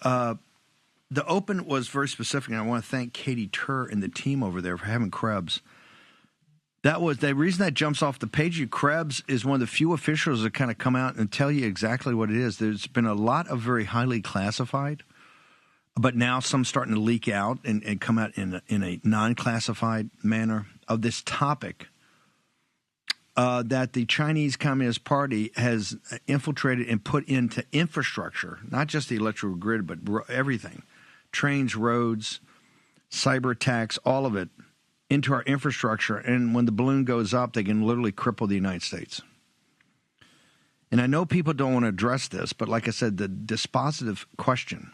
The Open was very specific, and I want to thank Katie Tur and the team over there for having Krebs. That was the reason that jumps off the page. Krebs is one of the few officials that kind of come out and tell you exactly what it is. There's been a lot of very highly classified, but now some starting to leak out and come out in a non-classified manner of this topic that the Chinese Communist Party has infiltrated and put into infrastructure, not just the electrical grid, but everything. Trains, roads, cyber attacks, all of it, into our infrastructure. And when the balloon goes up, they can literally cripple the United States. And I know people don't want to address this, but like I said, the dispositive question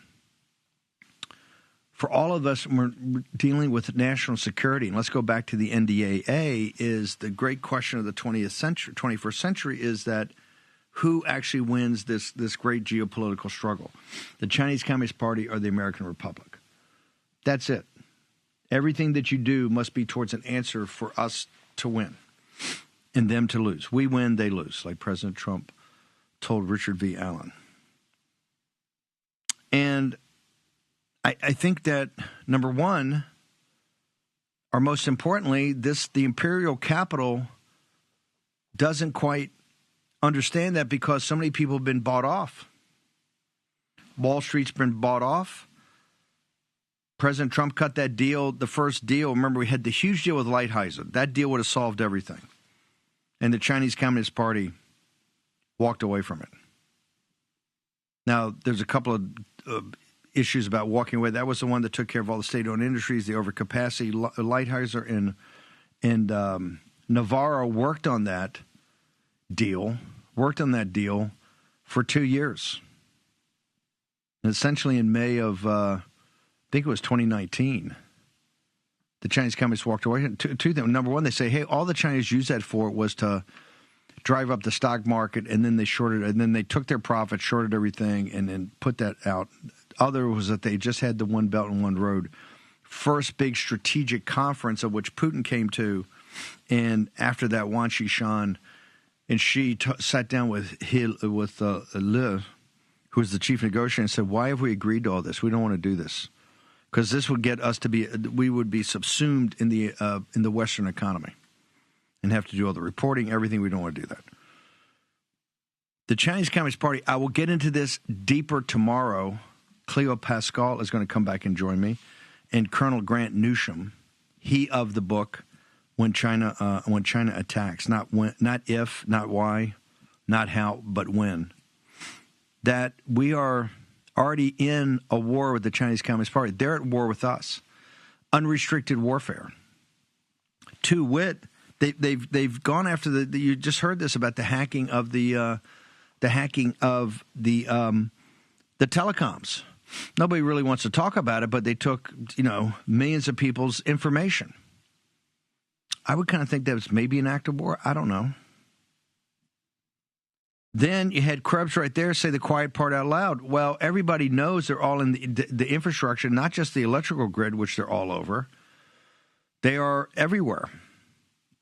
for all of us when we're dealing with national security, and let's go back to the NDAA, is the great question of the 21st century is that who actually wins this great geopolitical struggle? The Chinese Communist Party or the American Republic? That's it. Everything that you do must be towards an answer for us to win and them to lose. We win, they lose, like President Trump told Richard V. Allen. And I think that, number one, or most importantly, the imperial capital doesn't quite understand that because so many people have been bought off. Wall Street's been bought off. President Trump cut that deal, the first deal. Remember, we had the huge deal with Lighthizer. That deal would have solved everything. And the Chinese Communist Party walked away from it. Now, there's a couple of issues about walking away. That was the one that took care of all the state-owned industries, the overcapacity. Lighthizer and Navarro worked on that deal for 2 years. And essentially in May of, I think it was 2019, the Chinese communists walked away. Two things. Number one, they say, hey, all the Chinese used that for was to drive up the stock market, and then they shorted, and then they took their profit, shorted everything, and then put that out. Other was that they just had the One Belt and One Road first big strategic conference of which Putin came to, and after that, Wang Qishan and Xi sat down with Liu, who was the chief negotiator, and said, "Why have we agreed to all this? We don't want to do this because this would get us to be. We would be subsumed in the Western economy and have to do all the reporting, everything. We don't want to do that." The Chinese Communist Party. I will get into this deeper tomorrow. Cleo Pascal is going to come back and join me, and Colonel Grant Newsham, he of the book When China Attacks, not when, not if, not why, not how, but when. That we are already in a war with the Chinese Communist Party. They're at war with us. Unrestricted warfare. To wit, they've gone after the. You just heard this about the hacking of the telecoms. Nobody really wants to talk about it, but they took, millions of people's information. I would kind of think that was maybe an act of war. I don't know. Then you had Krebs right there say the quiet part out loud. Well, everybody knows they're all in the infrastructure, not just the electrical grid, which they're all over. They are everywhere.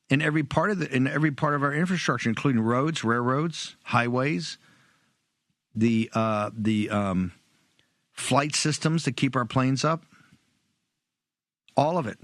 In every part of our infrastructure, including roads, railroads, highways, the flight systems that keep our planes up, all of it.